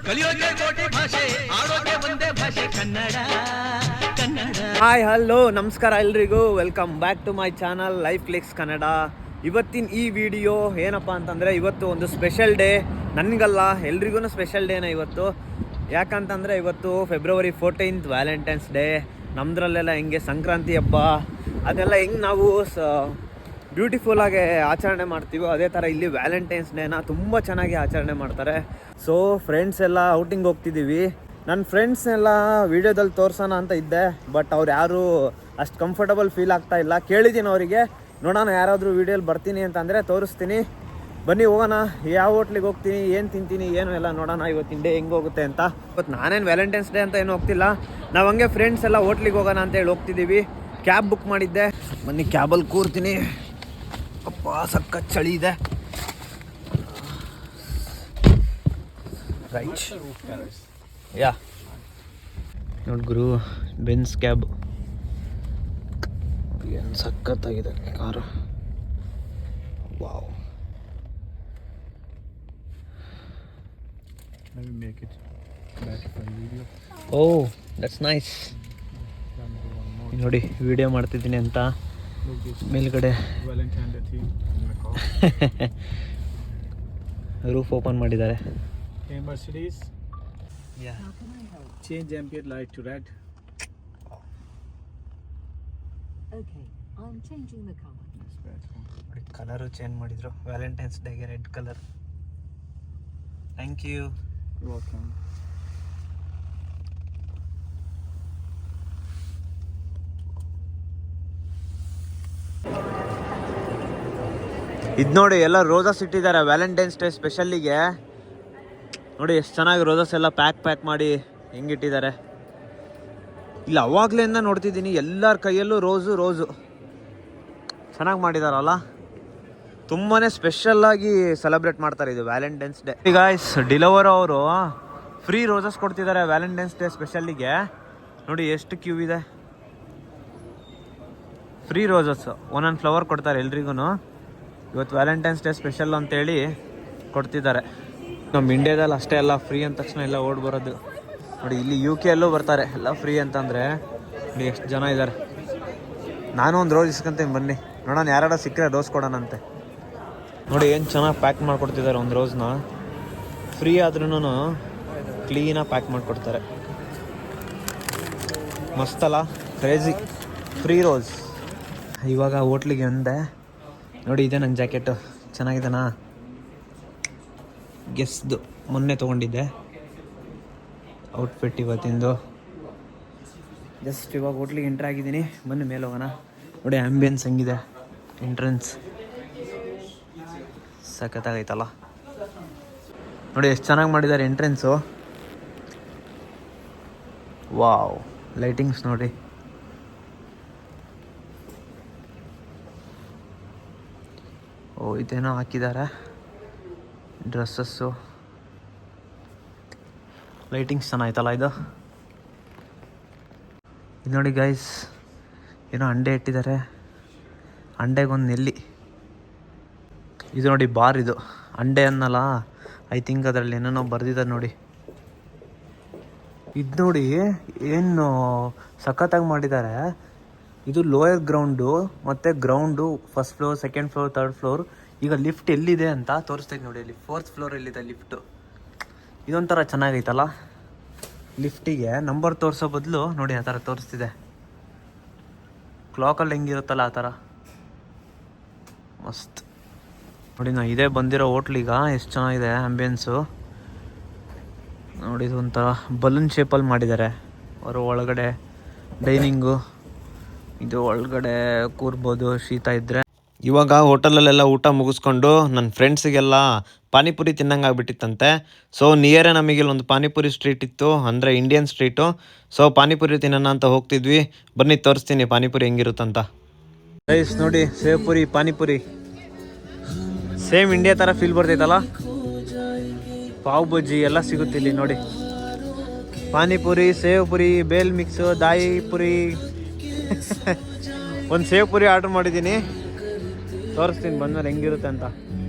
ಕಲಿಯೋಗೆ ಕೋಟಿ ಭಾಷೆ ಆಡೋಗೆ ಒಂದೇ ಭಾಷೆ ಕನ್ನಡ ಕನ್ನಡ. ಹಾಯ್ ಹಲೋ ನಮಸ್ಕಾರ ಎಲ್ರಿಗೂ, welcome back to my channel life clicks Kannada. ಇವತ್ತಿನ ಈ ವಿಡಿಯೋ ಏನಪ್ಪ ಅಂತಂದರೆ, ಇವತ್ತು ಒಂದು ಸ್ಪೆಷಲ್ ಡೇ. ನನಗಲ್ಲ, ಎಲ್ರಿಗೂ ಸ್ಪೆಷಲ್ ಡೇನ ಇವತ್ತು. ಯಾಕಂತಂದರೆ ಇವತ್ತು ಫೆಬ್ರವರಿ 14th ವ್ಯಾಲೆಂಟೈನ್ಸ್ ಡೇ. ನಮ್ಮದ್ರಲ್ಲೆಲ್ಲ ಹೆಂಗೆ ಸಂಕ್ರಾಂತಿ ಹಬ್ಬ ಅದೆಲ್ಲ ಹೆಂಗೆ ನಾವು ಬ್ಯೂಟಿಫುಲ್ಲಾಗಿ ಆಚರಣೆ ಮಾಡ್ತೀವೋ, ಅದೇ ಥರ ಇಲ್ಲಿ ವ್ಯಾಲೆಂಟೈನ್ಸ್ ಡೇನ ತುಂಬ ಚೆನ್ನಾಗಿ ಆಚರಣೆ ಮಾಡ್ತಾರೆ. ಸೊ ಫ್ರೆಂಡ್ಸ್ ಎಲ್ಲ ಔಟಿಂಗ್ ಹೋಗ್ತಿದ್ದೀವಿ. ನನ್ನ ಫ್ರೆಂಡ್ಸ್ನೆಲ್ಲ ವೀಡಿಯೋದಲ್ಲಿ ತೋರಿಸೋಣ ಅಂತ ಇದ್ದೆ, ಬಟ್ ಅವ್ರು ಯಾರೂ ಅಷ್ಟು ಕಂಫರ್ಟಬಲ್ ಫೀಲ್ ಆಗ್ತಾ ಇಲ್ಲ. ಕೇಳಿದ್ದೀನಿ ಅವರಿಗೆ, ನೋಡೋಣ ಯಾರಾದರೂ ವೀಡಿಯೋಲಿ ಬರ್ತೀನಿ ಅಂತಂದರೆ ತೋರಿಸ್ತೀನಿ, ಬನ್ನಿ ಹೋಗೋಣ. ಯಾವ ಹೋಟ್ಲಿಗೆ ಹೋಗ್ತೀನಿ, ಏನು ತಿಂತೀನಿ, ಏನು ಎಲ್ಲ ನೋಡೋಣ ಇವತ್ತಿನ ಡೇ ಹೆಂಗೆ ಹೋಗುತ್ತೆ ಅಂತ. ಇವತ್ತು ನಾನೇನು ವ್ಯಾಲೆಂಟೈನ್ಸ್ ಡೇ ಅಂತ ಏನು ಹೋಗ್ತಿಲ್ಲ, ನಾವು ಹಂಗೆ ಫ್ರೆಂಡ್ಸ್ ಎಲ್ಲ ಹೋಟ್ಲಿಗೆ ಹೋಗೋಣ ಅಂತೇಳಿ ಹೋಗ್ತಿದ್ದೀವಿ. ಕ್ಯಾಬ್ ಬುಕ್ ಮಾಡಿದ್ದೆ, ಬನ್ನಿ ಕ್ಯಾಬಲ್ಲಿ ಕೂರ್ತೀನಿ. ಅಪ್ಪ ಸಖತ್ ಚಳಿ ಇದೆ. ರೈಟ್ ಯಾ ನೋಡಿ ಗುರು, ಬೆನ್ಸ್ ಕ್ಯಾಬ್ ಏನು ಸಖತ್ತಾಗಿದೆ car. Wow. Oh that's nice. ನೋಡಿ ವಿಡಿಯೋ ಮಾಡ್ತಿದ್ದೀನಿ ಅಂತ ಮೇಲ್ಗಡೆ ರೂಫ್ ಓಪನ್ ಮಾಡಿದ್ದಾರೆ. Mercedes. Yeah. Change ambient light to red. Okay, I'm changing the color. Colour change ಮಾಡಿದ್ರು ವ್ಯಾಲೆಂಟೈನ್ಸ್ ಡೇಗೆ, red colour. Thank you. You're welcome. ಇದು ನೋಡಿ ಎಲ್ಲ ರೋಸಸ್ ಇಟ್ಟಿದ್ದಾರೆ ವ್ಯಾಲೆಂಟೈನ್ಸ್ ಡೇ ಸ್ಪೆಷಲ್ಲಿಗೆ. ನೋಡಿ ಎಷ್ಟು ಚೆನ್ನಾಗಿ ರೋಸಸ್ ಎಲ್ಲ ಪ್ಯಾಕ್ ಮಾಡಿ ಹೆಂಗಿಟ್ಟಿದ್ದಾರೆ. ಇಲ್ಲ ಅವಾಗಲಿಂದ ನೋಡ್ತಿದ್ದೀನಿ ಎಲ್ಲರ ಕೈಯಲ್ಲೂ ರೋಸು ಚೆನ್ನಾಗಿ ಮಾಡಿದಾರಲ್ಲ. ತುಂಬಾ ಸ್ಪೆಷಲ್ಲಾಗಿ ಸೆಲೆಬ್ರೇಟ್ ಮಾಡ್ತಾರೆ ಇದು ವ್ಯಾಲೆಂಟೈನ್ಸ್ ಡೇ. ಗಾಯ್ಸ್, ಡಿಲವರ್ ಅವರು ಫ್ರೀ ರೋಸಸ್ ಕೊಡ್ತಿದ್ದಾರೆ ವ್ಯಾಲೆಂಟೈನ್ಸ್ ಡೇ ಸ್ಪೆಷಲ್ಲಿಗೆ. ನೋಡಿ ಎಷ್ಟು ಕ್ಯೂ ಇದೆ. ಫ್ರೀ ರೋಸಸ್ ಒಂದೊಂದು ಫ್ಲವರ್ ಕೊಡ್ತಾರೆ ಎಲ್ರಿಗೂ. ಇವತ್ತು ವ್ಯಾಲೆಂಟೈನ್ಸ್ ಡೇ ಸ್ಪೆಷಲ್ ಅಂತೇಳಿ ಕೊಡ್ತಿದ್ದಾರೆ. ನಮ್ಮ ಇಂಡಿಯಾದಲ್ಲಿ ಅಷ್ಟೇ ಎಲ್ಲ ಫ್ರೀ ಅಂದ ತಕ್ಷಣ ಎಲ್ಲ ಓಡ್ ಬರೋದು. ನೋಡಿ ಇಲ್ಲಿ UK ಯಲ್ಲೂ ಬರ್ತಾರೆ ಎಲ್ಲ ಫ್ರೀ ಅಂತಂದರೆ. ನೋಡಿ ಎಷ್ಟು ಜನ ಇದ್ದಾರೆ. ನಾನು ಒಂದು ರೋಸ್ ಇಸ್ಕೊಂತೀನಿ, ಬನ್ನಿ ನೋಡೋಣ ಯಾರು ಸಿಕ್ಕರೆ ರೋಸ್ ಕೊಡೋಣಂತೆ. ನೋಡಿ ಏನು ಚೆನ್ನಾಗಿ ಪ್ಯಾಕ್ ಮಾಡಿಕೊಡ್ತಿದ್ದಾರೆ ಒಂದು ರೋಸ್ನ. ಫ್ರೀ ಆದ್ರೂ ಕ್ಲೀನಾಗಿ ಪ್ಯಾಕ್ ಮಾಡಿಕೊಡ್ತಾರೆ. ಮಸ್ತಲ್ಲ, ಕ್ರೇಜಿ. Free rose. ಇವಾಗ ಹೋಟ್ಲಿಗೆ ಅಂದೆ. ನೋಡಿ ಇದೆ ನನ್ನ ಜಾಕೆಟು, ಚೆನ್ನಾಗಿದೆನಾ? ಗೆಸ್ದು ಮೊನ್ನೆ ತೊಗೊಂಡಿದ್ದೆ ಔಟ್ಫಿಟ್ ಇವತ್ತಿಂದು. ಜಸ್ಟ್ ಇವಾಗ ಹೋಟ್ಲಿಗೆ ಎಂಟ್ರ್ ಆಗಿದ್ದೀನಿ. ಬನ್ನಿ ಮೇಲೆ ಹೋಗೋಣ. ನೋಡಿ ಆ್ಯಂಬಿಯನ್ಸ್ ಹೆಂಗಿದೆ, ಎಂಟ್ರೆನ್ಸ್ ಸಖತ್ತಾಗೈತಲ್ಲ. ನೋಡಿ ಎಷ್ಟು ಚೆನ್ನಾಗಿ ಮಾಡಿದ್ದಾರೆ ಎಂಟ್ರೆನ್ಸು. ವಾವ್, ಲೈಟಿಂಗ್ಸ್ ನೋಡಿ. ಓ ಇದೇನೋ ಹಾಕಿದ್ದಾರೆ ಡ್ರೆಸ್ಸಸ್ಸು. ಲೈಟಿಂಗ್ಸ್ ಚೆನ್ನಾಯ್ತಲ್ಲ ಇದು. ಇದು ನೋಡಿ ಗೈಸ್, ಏನೋ ಅಂಡೆ ಇಟ್ಟಿದ್ದಾರೆ. ಅಂಡೆಗೊಂದು ನೆಲ್ಲಿ. ಇದು ನೋಡಿ ಬಾರ್. ಇದು ಅಂಡೆ ಅನ್ನಲ್ಲ, ಐ ಥಿಂಕ್ ಅದರಲ್ಲಿ ಏನೇನೋ ಬರ್ದಿದ್ದಾರೆ ನೋಡಿ. ಇದು ನೋಡಿ ಏನು ಸಖತ್ತಾಗಿ ಮಾಡಿದ್ದಾರೆ. ಇದು ಲೋಯರ್ ಗ್ರೌಂಡು ಮತ್ತು ground, first floor, second floor, third floor. ಈಗ ಲಿಫ್ಟ್ ಎಲ್ಲಿದೆ ಅಂತ ತೋರಿಸ್ತೈತೆ ನೋಡಿ. ಅಲ್ಲಿ 4th ಫ್ಲೋರ್ ಎಲ್ಲಿದೆ ಲಿಫ್ಟು. ಇದೊಂಥರ ಚೆನ್ನಾಗೈತಲ್ಲ. ಲಿಫ್ಟಿಗೆ ನಂಬರ್ ತೋರಿಸೋ ಬದಲು ನೋಡಿ ಆ ಥರ ತೋರಿಸ್ತಿದೆ. ಕ್ಲಾಕಲ್ಲಿ ಹೆಂಗಿರುತ್ತಲ್ಲ ಆ ಥರ ಮಸ್ತ್. ನೋಡಿ ನಾ ಇದೇ ಬಂದಿರೋ ಹೋಟ್ಲಿಗ ಎಷ್ಟು ಚೆನ್ನಾಗಿದೆ ಆ್ಯಂಬಿಯನ್ಸು. ನೋಡಿ ಇದೊಂಥರ ಬಲೂನ್ ಶೇಪಲ್ಲಿ ಮಾಡಿದ್ದಾರೆ. ಅವರು ಒಳಗಡೆ ಡೈನಿಂಗು, ಇದು ಒಳಗಡೆ ಕೂರ್ಬೋದು ಶೀತ ಇದ್ದರೆ. ಇವಾಗ ಹೋಟೆಲಲ್ಲೆಲ್ಲ ಊಟ ಮುಗಿಸ್ಕೊಂಡು ನನ್ನ ಫ್ರೆಂಡ್ಸಿಗೆಲ್ಲ ಪಾನಿಪುರಿ ತಿನ್ನಂಗೆ ಆಗ್ಬಿಟ್ಟಿತ್ತಂತೆ. ಸೊ ನಿಯರೇ ನಮಗೆ ಒಂದು ಪಾನಿಪುರಿ ಸ್ಟ್ರೀಟ್ ಇತ್ತು, ಅಂದರೆ ಇಂಡಿಯನ್ ಸ್ಟ್ರೀಟು. ಸೊ ಪಾನಿಪುರಿ ತಿನ್ನೋಣ ಅಂತ ಹೋಗ್ತಿದ್ವಿ. ಬನ್ನಿ ತೋರಿಸ್ತೀನಿ ಪಾನಿಪುರಿ ಹೆಂಗಿರುತ್ತಂತ. ರೈಸ್ ನೋಡಿ, ಸೇವ್ ಪುರಿ, ಪಾನಿಪುರಿ ಸೇಮ್ ಇಂಡಿಯಾ ಥರ ಫೀಲ್ ಬರ್ತೈತಲ್ಲ. ಪಾವ್ ಬಜ್ಜಿ ಎಲ್ಲ ಸಿಗುತ್ತೆ ಇಲ್ಲಿ ನೋಡಿ. ಪಾನಿಪುರಿ, ಸೇವ್ ಪುರಿ, ಬೇಲ್ ಮಿಕ್ಸು, ದಾಯಿ ಪುರಿ. ಒಂದು ಸೇವ್ ಪುರಿ ಆರ್ಡ್ರ್ ಮಾಡಿದ್ದೀನಿ, ತೋರಿಸ್ತೀನಿ ಬಂದ್ಮೇಲೆ ಹೆಂಗಿರುತ್ತೆ ಅಂತ.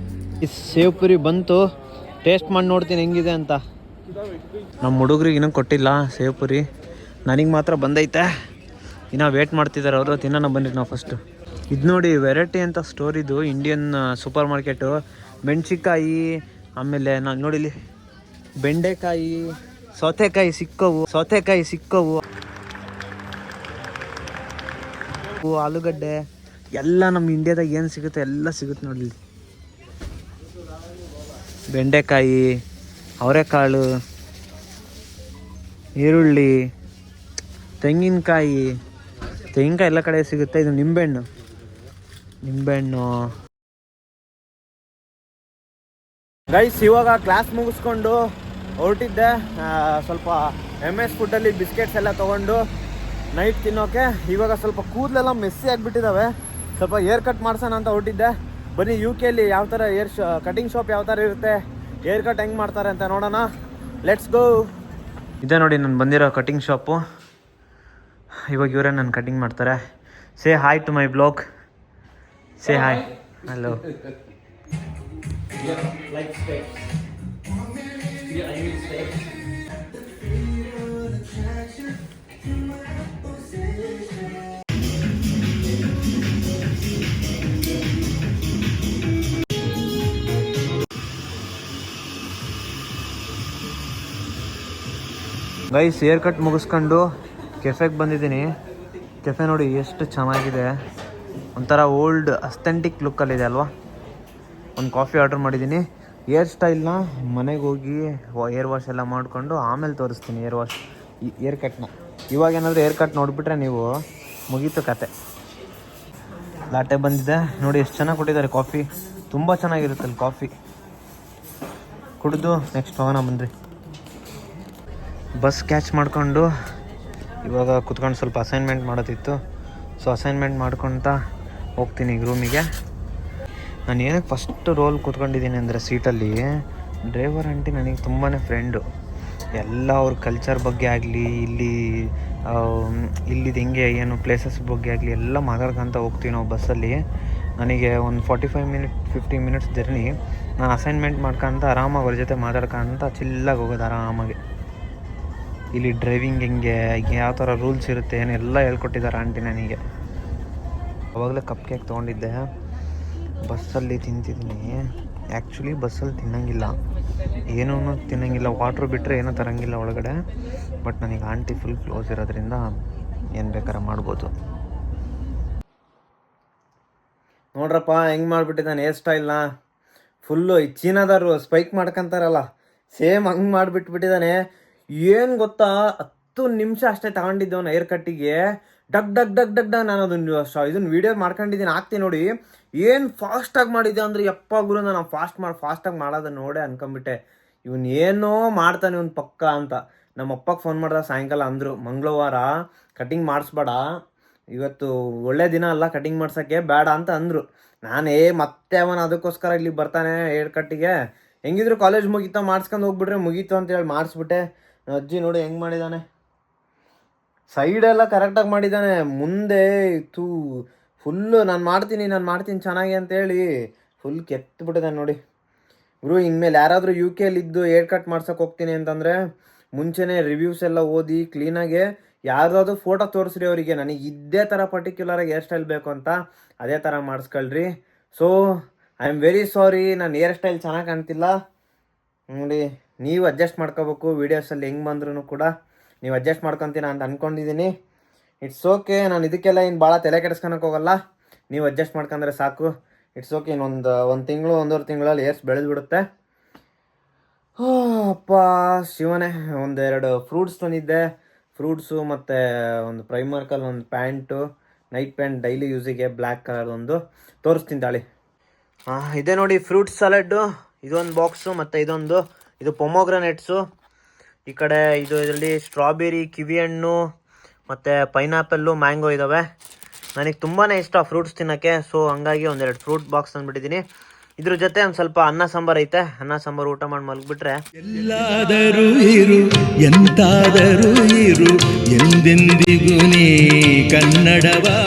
ಈ ಸೇವ್ ಪುರಿ ಬಂತು, ಟೇಸ್ಟ್ ಮಾಡಿ ನೋಡ್ತೀನಿ ಹೆಂಗಿದೆ ಅಂತ. ನಮ್ಮ ಹುಡುಗ್ರಿಗೆ ಇನ್ನೂ ಕೊಟ್ಟಿಲ್ಲ ಸೇವ್ ಪುರಿ, ನನಗೆ ಮಾತ್ರ ಬಂದೈತೆ. ಇನ್ನೂ ವೇಟ್ ಮಾಡ್ತಿದ್ದಾರೆ ಅವರು. ತಿನ್ನೋಣ ಬನ್ನಿ ನಾವು ಫಸ್ಟು. ಇದು ನೋಡಿ ವೆರೈಟಿ ಅಂತ ಸ್ಟೋರ್, ಇದು ಇಂಡಿಯನ್ ಸೂಪರ್ ಮಾರ್ಕೆಟು. ಮೆಣಸಿನ್ಕಾಯಿ, ಆಮೇಲೆ ನಾನು ನೋಡಿಲಿ ಬೆಂಡೆಕಾಯಿ, ಸೌತೆಕಾಯಿ ಸಿಕ್ಕವು, ಆಲೂಗಡ್ಡೆ ಎಲ್ಲ ನಮ್ಮ ಇಂಡಿಯಾದಾಗ ಏನು ಸಿಗುತ್ತೆ ಎಲ್ಲ ಸಿಗುತ್ತೆ ನೋಡಿ. ಬೆಂಡೆಕಾಯಿ, ಅವರೆಕಾಳು, ಈರುಳ್ಳಿ, ತೆಂಗಿನಕಾಯಿ ಎಲ್ಲ ಕಡೆ ಸಿಗುತ್ತೆ. ಇದು ನಿಂಬೆಹಣ್ಣು ಗೈಸ್. ಇವಾಗ ಕ್ಲಾಸ್ ಮುಗಿಸ್ಕೊಂಡು ಹೊರಟಿದ್ದೆ. ಸ್ವಲ್ಪ MS ಫುಡ್ಡಲ್ಲಿ ಬಿಸ್ಕೆಟ್ಸ್ ಎಲ್ಲ ತೊಗೊಂಡು ನೈಟ್ ತಿನ್ನೋಕೆ. ಇವಾಗ ಸ್ವಲ್ಪ ಕೂದಲೆಲ್ಲ ಮೆಸ್ಸಿ ಆಗಿಬಿಟ್ಟಿದ್ದಾವೆ, ಸ್ವಲ್ಪ ಏರ್ ಕಟ್ ಮಾಡ್ಸೋಣ ಅಂತ ಹೊರಟಿದ್ದೆ. ಬನ್ನಿ UK ಯಾವ ಥರ ಕಟಿಂಗ್ ಶಾಪ್ ಯಾವ ಥರ ಇರುತ್ತೆ, ಏರ್ ಕಟ್ ಹೆಂಗೆ ಮಾಡ್ತಾರೆ ಅಂತ ನೋಡೋಣ. Let's go. ಇದೇ ನೋಡಿ ನಾನು ಬಂದಿರೋ ಕಟಿಂಗ್ ಶಾಪು. ಇವಾಗ ಇವರೇ ನನ್ನ ಕಟಿಂಗ್ ಮಾಡ್ತಾರೆ. Say hi to my blog. Say hi. Hello. Guys, hair cut ಮುಗಿಸ್ಕೊಂಡು ಕೆಫೆಗೆ ಬಂದಿದ್ದೀನಿ. ಕೆಫೆ ನೋಡಿ ಎಷ್ಟು ಚೆನ್ನಾಗಿದೆ, ಒಂಥರ ಓಲ್ಡ್ ಅಸ್ಥೆಂಟಿಕ್ ಲುಕ್ಕಲ್ಲಿದೆ ಅಲ್ವಾ. ಒಂದು ಕಾಫಿ ಆರ್ಡ್ರ್ ಮಾಡಿದ್ದೀನಿ. ಏರ್ ಸ್ಟೈಲ್ನ ಮನೆಗೆ ಹೋಗಿ ಏರ್ ವಾಶ್ ಎಲ್ಲ ಮಾಡಿಕೊಂಡು ಆಮೇಲೆ ತೋರಿಸ್ತೀನಿ ಏರ್ ಕಟ್ನ. ಇವಾಗ ಏನಾದರೂ ಏರ್ ಕಟ್ ನೋಡಿಬಿಟ್ರೆ ನೀವು ಮುಗೀತು ಕತೆ. ಲಾಟೆ ಬಂದಿದೆ ನೋಡಿ, ಎಷ್ಟು ಚೆನ್ನಾಗಿ ಕೊಟ್ಟಿದ್ದಾರೆ ಕಾಫಿ. ತುಂಬ ಚೆನ್ನಾಗಿರುತ್ತೆ ಅಲ್ಲಿ ಕಾಫಿ. ಕುಡಿದು ನೆಕ್ಸ್ಟ್ ಹೋಗೋಣ ಬನ್ನಿರಿ. ಬಸ್ ಕ್ಯಾಚ್ ಮಾಡಿಕೊಂಡು ಇವಾಗ ಕುತ್ಕೊಂಡು ಸ್ವಲ್ಪ ಅಸೈನ್ಮೆಂಟ್ ಮಾಡೋದಿತ್ತು. ಸೊ ಅಸೈನ್ಮೆಂಟ್ ಮಾಡ್ಕೊತ ಹೋಗ್ತೀನಿ ಈಗ ರೂಮಿಗೆ. ನಾನು ಏನಕ್ಕೆ ಫಸ್ಟ್ ರೋಲ್ ಕೂತ್ಕೊಂಡಿದ್ದೀನಿ ಅಂದರೆ ಸೀಟಲ್ಲಿ ಡ್ರೈವರ್ ಆಂಟಿ ನನಗೆ ತುಂಬಾ ಫ್ರೆಂಡು. ಎಲ್ಲ ಅವ್ರ ಕಲ್ಚರ್ ಬಗ್ಗೆ ಆಗಲಿ, ಇಲ್ಲಿದು ಹೆಂಗೆ ಏನು ಪ್ಲೇಸಸ್ ಬಗ್ಗೆ ಆಗಲಿ ಎಲ್ಲ ಮಾತಾಡ್ಕೊತ ಹೋಗ್ತೀವಿ ನಾವು ಬಸ್ಸಲ್ಲಿ. ನನಗೆ ಒಂದು 50 ಮಿನಿಟ್ಸ್ ಜರ್ನಿ. ನಾನು ಅಸೈನ್ಮೆಂಟ್ ಮಾಡ್ಕೊತ ಆರಾಮಾಗಿ ಅವ್ರ ಜೊತೆ ಮಾತಾಡ್ಕೊತ ಚಿಲ್ಲಾಗಿ ಹೋಗೋದು ಆರಾಮಾಗಿ. ಇಲ್ಲಿ ಡ್ರೈವಿಂಗ್ ಹೆಂಗೆ, ಯಾವ ಥರ ರೂಲ್ಸ್ ಇರುತ್ತೆ ಏನೆಲ್ಲ ಹೇಳ್ಕೊಟ್ಟಿದ್ದಾರೆ ಆಂಟಿ ನನಗೆ. ಅವಾಗಲೇ ಕಪ್ ಕೇಕ್ ತೊಗೊಂಡಿದ್ದೆ, ಬಸ್ಸಲ್ಲಿ ತಿಂತಿದ್ದೀನಿ. ಆ್ಯಕ್ಚುಲಿ ಬಸ್ಸಲ್ಲಿ ತಿನ್ನಂಗಿಲ್ಲ, ಏನೂ ತಿನ್ನಂಗಿಲ್ಲ, ವಾಟ್ರ್ ಬಿಟ್ಟರೆ ಏನೂ ತರಂಗಿಲ್ಲ ಒಳಗಡೆ. ಬಟ್ ನನಗೆ ಆಂಟಿ ಫುಲ್ ಕ್ಲೋಸ್ ಇರೋದ್ರಿಂದ ಏನು ಬೇಕಾದ್ರೆ ಮಾಡ್ಬೋದು. ನೋಡ್ರಪ್ಪ ಹೆಂಗೆ ಮಾಡಿಬಿಟ್ಟಿದ್ದಾನೆ ಹೇರ್ ಸ್ಟೈಲ್ನ. ಫುಲ್ಲು ಈ ಚೀನಾದವರು ಸ್ಪೈಕ್ ಮಾಡ್ಕೊತಾರಲ್ಲ, ಸೇಮ್ ಹಂಗೆ ಮಾಡಿಬಿಟ್ಬಿಟ್ಟಿದ್ದಾನೆ. ಏನು ಗೊತ್ತಾ, 10 ನಿಮಿಷ ಅಷ್ಟೇ ತಗೊಂಡಿದ್ದವನು ಏರ್ ಕಟ್ಟಿಗೆ. ಡಗ್ ಡಗ್ ಡಗ್ ಡಗ್ ಡಗ್. ನಾನು ಇದನ್ನು ವೀಡಿಯೋ ಮಾಡ್ಕೊಂಡಿದ್ದೀನಿ, ಹಾಕ್ತೀನಿ ನೋಡಿ. ಏನು ಫಾಸ್ಟಾಗಿ ಮಾಡಿದ್ದೆ ಅಂದರೆ ಯಪ್ಪ ಗುರು, ನಾನು ಫಾಸ್ಟಾಗಿ ಮಾಡೋದನ್ನು ನೋಡೇ ಅನ್ಕೊಂಬಿಟ್ಟೆ. ಇವನು ಏನೋ ಮಾಡ್ತಾನೆ ಇವನು ಪಕ್ಕ ಅಂತ. ನಮ್ಮ ಅಪ್ಪಗೆ ಫೋನ್ ಮಾಡಿದಾಗ ಸಾಯಂಕಾಲ ಅಂದರು, ಮಂಗಳವಾರ ಕಟಿಂಗ್ ಮಾಡಿಸ್ಬೇಡ, ಇವತ್ತು ಒಳ್ಳೆ ದಿನ ಅಲ್ಲ ಕಟಿಂಗ್ ಮಾಡ್ಸೋಕ್ಕೆ, ಬೇಡ ಅಂತ ಅಂದರು. ನಾನೇ ಮತ್ತೆ ಅವನು ಅದಕ್ಕೋಸ್ಕರ ಇಲ್ಲಿಗೆ ಬರ್ತಾನೆ ಏರ್ ಕಟ್ಟಿಗೆ. ಹೆಂಗಿದ್ರು ಕಾಲೇಜ್ ಮುಗೀತಾ ಮಾಡಿಸ್ಕೊಂಡು ಹೋಗ್ಬಿಟ್ರೆ ಮುಗೀತು ಅಂತೇಳಿ ಮಾಡಿಸ್ಬಿಟ್ಟೆ. ಅಜ್ಜಿ ನೋಡಿ ಹೆಂಗೆ ಮಾಡಿದ್ದಾನೆ, ಸೈಡೆಲ್ಲ ಕರೆಕ್ಟಾಗಿ ಮಾಡಿದ್ದಾನೆ. ಮುಂದೆ ಫುಲ್ಲು ನಾನು ಮಾಡ್ತೀನಿ ಚೆನ್ನಾಗಿ ಅಂತೇಳಿ ಫುಲ್ ಕೆತ್ತುಬಿಟ್ಟಿದ್ದಾನೆ ನೋಡಿ. ಗುರು ಇನ್ಮೇಲೆ ಯಾರಾದರೂ UK ಇದ್ದು ಏರ್ ಕಟ್ ಮಾಡ್ಸೋಕೆ ಹೋಗ್ತೀನಿ ಅಂತಂದರೆ ಮುಂಚೆನೇ ರಿವ್ಯೂಸ್ ಎಲ್ಲ ಓದಿ ಕ್ಲೀನಾಗೆ ಯಾರ್ದಾದ್ರು ಫೋಟೋ ತೋರಿಸ್ರಿ ಅವರಿಗೆ, ನನಗೆ ಇದೇ ಥರ ಪರ್ಟಿಕ್ಯುಲರಾಗಿ ಹೇರ್ ಸ್ಟೈಲ್ ಬೇಕು ಅಂತ, ಅದೇ ಥರ ಮಾಡಿಸ್ಕೊಳ್ರಿ. So I am very sorry, ನಾನು ಹೇರ್ ಸ್ಟೈಲ್ ಚೆನ್ನಾಗಿ ಕಾಣ್ತಿಲ್ಲ ನೋಡಿ. ನೀವು ಅಡ್ಜಸ್ಟ್ ಮಾಡ್ಕೋಬೇಕು, ವೀಡಿಯೋಸಲ್ಲಿ ಹೆಂಗೆ ಬಂದ್ರೂ ಕೂಡ ನೀವು ಅಡ್ಜಸ್ಟ್ ಮಾಡ್ಕೊತೀನ ಅಂತ ಅಂದ್ಕೊಂಡಿದ್ದೀನಿ. ಇಟ್ಸ್ ಓಕೆ, ನಾನು ಇದಕ್ಕೆಲ್ಲ ಇನ್ನು ಭಾಳ ತಲೆ ಕೆಡಿಸ್ಕೊಳಕ್ಕೆ ಹೋಗಲ್ಲ, ನೀವು ಅಡ್ಜಸ್ಟ್ ಮಾಡ್ಕೊಂಡ್ರೆ ಸಾಕು. ಇಟ್ಸ್ ಓಕೆ, ಒಂದು ತಿಂಗಳು 1.5 ತಿಂಗಳಲ್ಲಿ ಏರ್ಸ್ ಬೆಳೆದ್ಬಿಡುತ್ತೆ. ಅಪ್ಪ ಶಿವನೇ. 1-2 ಫ್ರೂಟ್ಸ್ ತಂದಿದ್ದೆ, ಫ್ರೂಟ್ಸು ಮತ್ತು ಒಂದು ಪ್ರೈಮರ್ಕಲ್ಲಿ ಒಂದು ಪ್ಯಾಂಟು, ನೈಟ್ ಪ್ಯಾಂಟ್ ಡೈಲಿ ಯೂಸಿಗೆ ಬ್ಲ್ಯಾಕ್ ಕಲರ್ ಒಂದು ತೋರಿಸ್ತೀನಿ ತಾಳಿ. ಇದೆ ನೋಡಿ ಫ್ರೂಟ್ ಸಲಾಡ್ಡು, ಇದೊಂದು ಬಾಕ್ಸು ಮತ್ತು ಇದು ಪೊಮೊಗ್ರನೇಟ್ಸು. ಈ ಕಡೆ ಇದರಲ್ಲಿ ಸ್ಟ್ರಾಬೆರಿ, ಕಿವಿ ಹಣ್ಣು ಮತ್ತು ಪೈನಾಪಲ್ಲು, ಮ್ಯಾಂಗೋ ಇದ್ದಾವೆ. ನನಗೆ ತುಂಬಾ ಇಷ್ಟ ಫ್ರೂಟ್ಸ್ ತಿನ್ನೋಕ್ಕೆ. ಸೊ ಹಂಗಾಗಿ 1-2 ಫ್ರೂಟ್ ಬಾಕ್ಸ್ ತಂದುಬಿಟ್ಟಿದ್ದೀನಿ. ಇದ್ರ ಜೊತೆ ಒಂದು ಸ್ವಲ್ಪ ಅನ್ನ ಸಾಂಬಾರು ಐತೆ, ಅನ್ನ ಸಾಂಬಾರು ಊಟ ಮಾಡಿ ಮಲಗಿಬಿಟ್ರೆ ಎಲ್ಲಾದರೂ ಇರು ಎಂತಾದರೂ ಇರು ಎಂದೆಂದಿಗೂ ನೀ ಕನ್ನಡವಾ.